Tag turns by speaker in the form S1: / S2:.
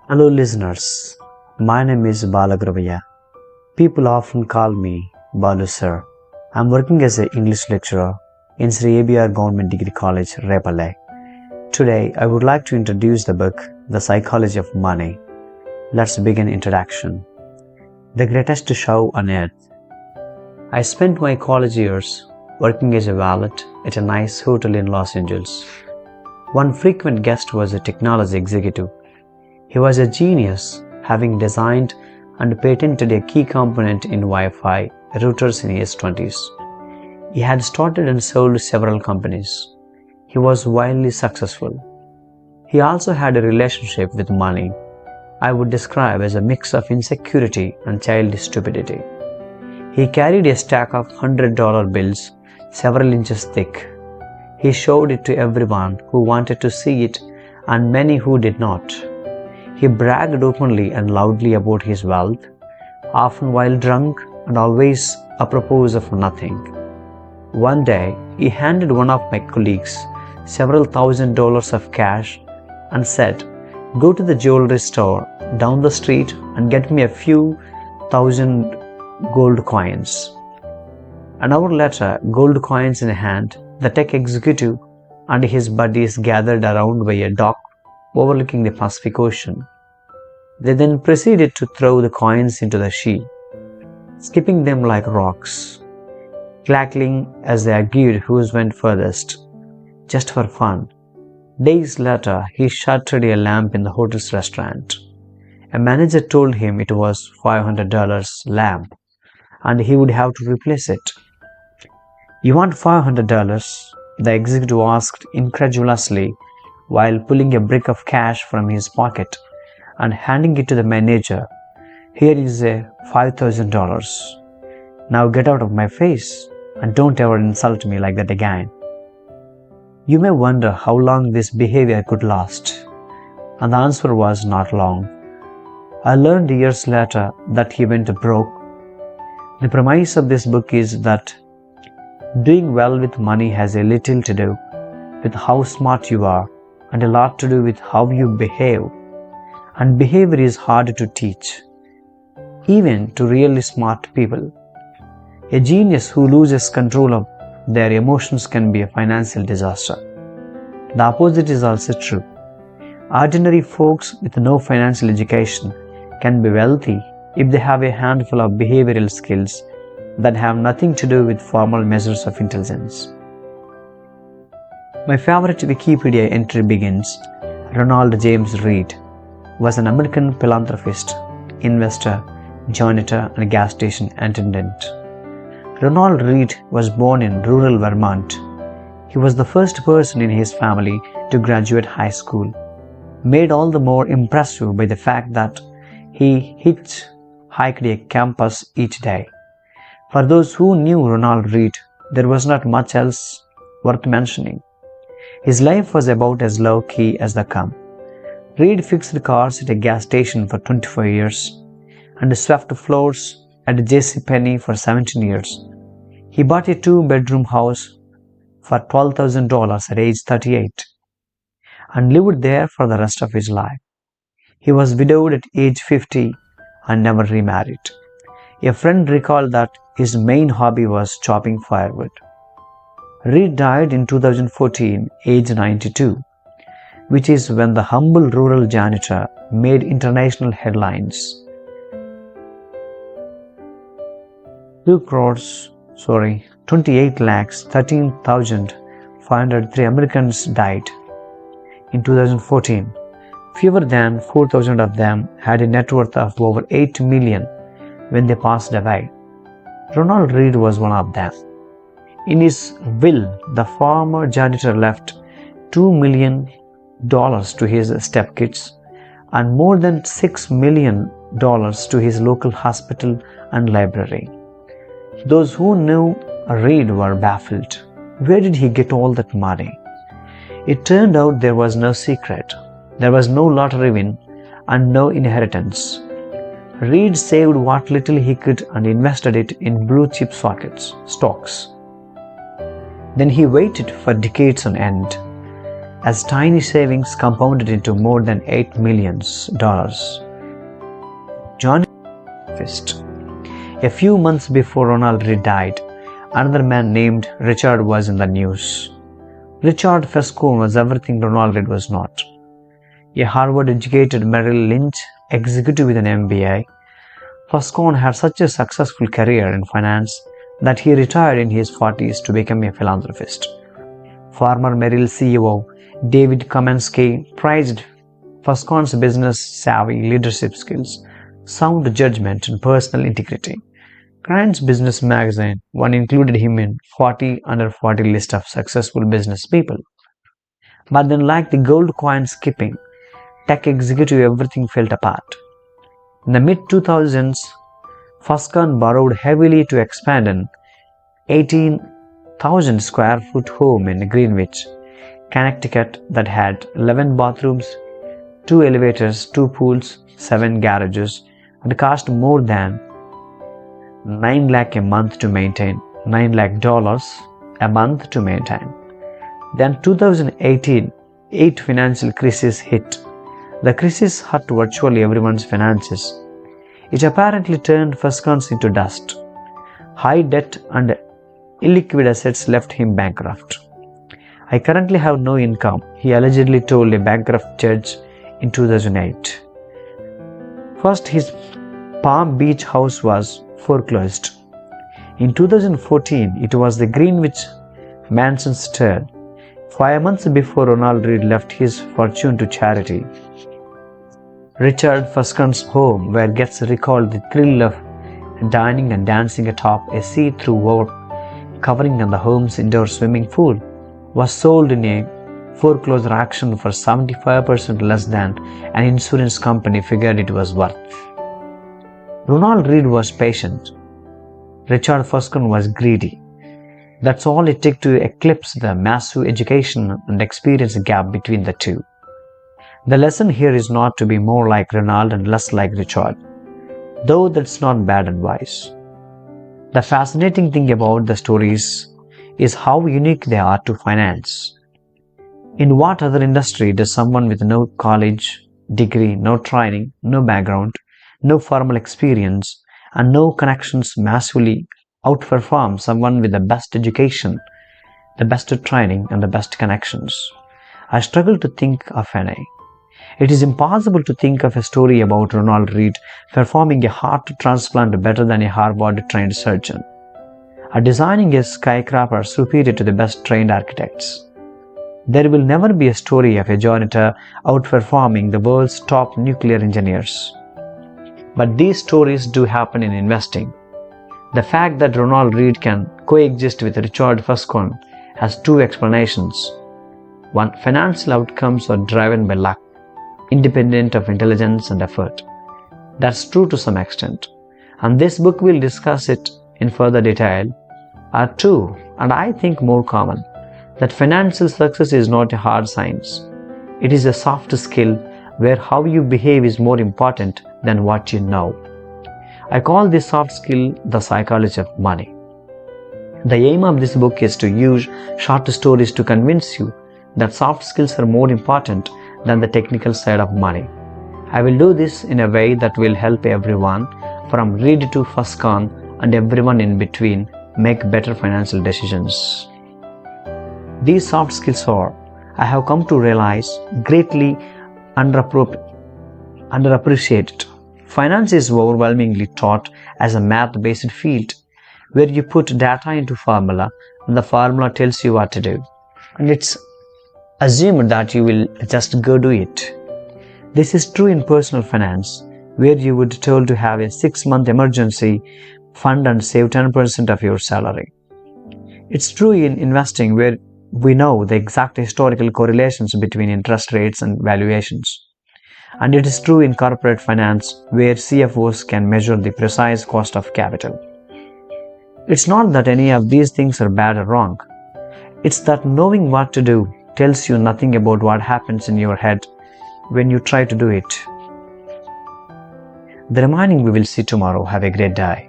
S1: Hello listeners, my name is Balagravaya. People often call me Balu sir. I'm working as an English lecturer in Sri ABR Government Degree College, Repale. Today I would like to introduce the book The Psychology of Money. Let's begin introduction. The greatest show on earth. I spent my college years working as a valet at a nice hotel in Los Angeles. One frequent guest was a technology executive. He was a genius, having designed and patented a key component in Wi-Fi routers in his 20s. He had started and sold several companies. He was wildly successful. He also had a relationship with money I would describe as a mix of insecurity and childish stupidity. He carried a stack of $100 bills several inches thick. He showed it to everyone who wanted to see it and many who did not. He bragged openly and loudly about his wealth, often while drunk and always apropos of nothing. One day, he handed one of my colleagues several $1,000s of cash and said, "Go to the jewelry store down the street and get me a few thousand gold coins." An hour later, gold coins in hand, the tech executive and his buddies gathered around by a dock overlooking the Pacific Ocean. They then proceeded to throw the coins into the sea, skipping them like rocks, cackling as they argued whose went furthest, just for fun. Days later, he shattered a lamp in the hotel's restaurant. A manager told him it was $500 lamp and he would have to replace it. "You want $500? The executive asked incredulously while pulling a brick of cash from his pocket and handing it to the manager. "Here is a $5,000. Now get out of my face and don't ever insult me like that again." You may wonder how long this behavior could last, and the answer was not long. I learned years later that he went broke. The premise of this book is that doing well with money has a little to do with how smart you are and a lot to do with how you behave. And behavior is hard to teach, even to really smart people. A genius who loses control of their emotions can be a financial disaster. The opposite is also true. Ordinary folks with no financial education can be wealthy if they have a handful of behavioral skills that have nothing to do with formal measures of intelligence. My favorite Wikipedia entry begins, "Ronald James Reed was an American philanthropist, investor, janitor, and gas station attendant." Ronald Reed was born in rural Vermont. He was the first person in his family to graduate high school, made all the more impressive by the fact that he hitchhiked a campus each day. For those who knew Ronald Reed, there was not much else worth mentioning. His life was about as low-key as they come. Reed fixed cars at a gas station for 24 years and swept floors at JCPenney for 17 years. He bought a 2-bedroom house for $12,000 at age 38 and lived there for the rest of his life. He was widowed at age 50 and never remarried. A friend recalled that his main hobby was chopping firewood. Reed died in 2014, age 92, which is when the humble rural janitor made international headlines. 28,13,503 Americans died in 2014. Fewer than 4,000 of them had a net worth of over $8 million when they passed away. Ronald Reed was one of them. In his will, the former janitor left $2 million to his stepkids and more than $6 million to his local hospital and library. Those who knew Reed were baffled. Where did he get all that money? It turned out there was no secret. There was no lottery win and no inheritance. Reed saved what little he could and invested it in blue chip stocks. Then he waited for decades on end. as tiny savings compounded into more than $8 million. Johnny Fist. A few months before Ronald Read died, another man named Richard was in the news. Richard Fescone was everything Ronald Read was not. A Harvard-educated Merrill Lynch executive with an MBA, Fescone had such a successful career in finance that he retired in his 40s to become a philanthropist. Former Merrill CEO David Kamenetsky praised Fescone's business savvy, leadership skills, sound judgment, and personal integrity. Grant's Business magazine once included him in 40 under 40 list of successful business people. But then, like the gold coin skipping tech executive, everything fell apart. In the mid-2000s, Fescone borrowed heavily to expand an 18,000 square foot home in Greenwich, Connecticut that had 11 bathrooms, 2 elevators, 2 pools, 7 garages, and cost more than $9 lakh a month to maintain, $9 lakh a month to maintain. Then 2018, 8 financial crisis hit. The crisis hurt virtually everyone's finances. It apparently turned Fescone into dust. High debt and illiquid assets left him bankrupt. I currently have no income, he allegedly told a bankrupt judge in 2008. First, his Palm Beach house was foreclosed. In 2014, it was the Greenwich Mansion's turn. 5 months before Ronald Read left his fortune to charity. Richard Fescone's home, where guests recalled the thrill of dining and dancing atop a see-through wall covering on the home's indoor swimming pool, was sold in a foreclosure auction for 75% less than an insurance company figured it was worth. Ronald Read was patient. Richard Fescone was greedy. That's all it took to eclipse the massive education and experience gap between the two. The lesson here is not to be more like Ronald and less like Richard, though that's not bad advice. The fascinating thing about the stories is how unique they are to finance. In what other industry does someone with no college degree, no training, no background, no formal experience, and no connections massively outperform someone with the best education, the best training, and the best connections? I struggle to think of any. It is impossible to think of a story about Ronald Read performing a heart transplant better than a Harvard-trained surgeon, or designing a skyscraper superior to the best-trained architects. There will never be a story of a janitor outperforming the world's top nuclear engineers. But these stories do happen in investing. The fact that Ronald Read can coexist with Richard Fescone has 2 explanations. One, financial outcomes are driven by luck, independent of intelligence and effort. That's true to some extent, and this book will discuss it in further detail. Are 2, and I think more common, that financial success is not a hard science. It is a soft skill where how you behave is more important than what you know. I call this soft skill the psychology of money. The aim of this book is to use short stories to convince you that soft skills are more important than the technical side of money. I will do this in a way that will help everyone from Read to Fescone and everyone in between make better financial decisions. These soft skills are, I have come to realize, greatly underappreciated. Finance is overwhelmingly taught as a math-based field where you put data into formula and the formula tells you what to do. And it's assumed that you will just go do it. This is true in personal finance, where you would be told to have a 6-month emergency fund and save 10% of your salary. It's true in investing, where we know the exact historical correlations between interest rates and valuations. And it is true in corporate finance, where CFOs can measure the precise cost of capital. It's not that any of these things are bad or wrong. It's that knowing what to do tells you nothing about what happens in your head when you try to do it. The remaining we will see tomorrow. Have a great day.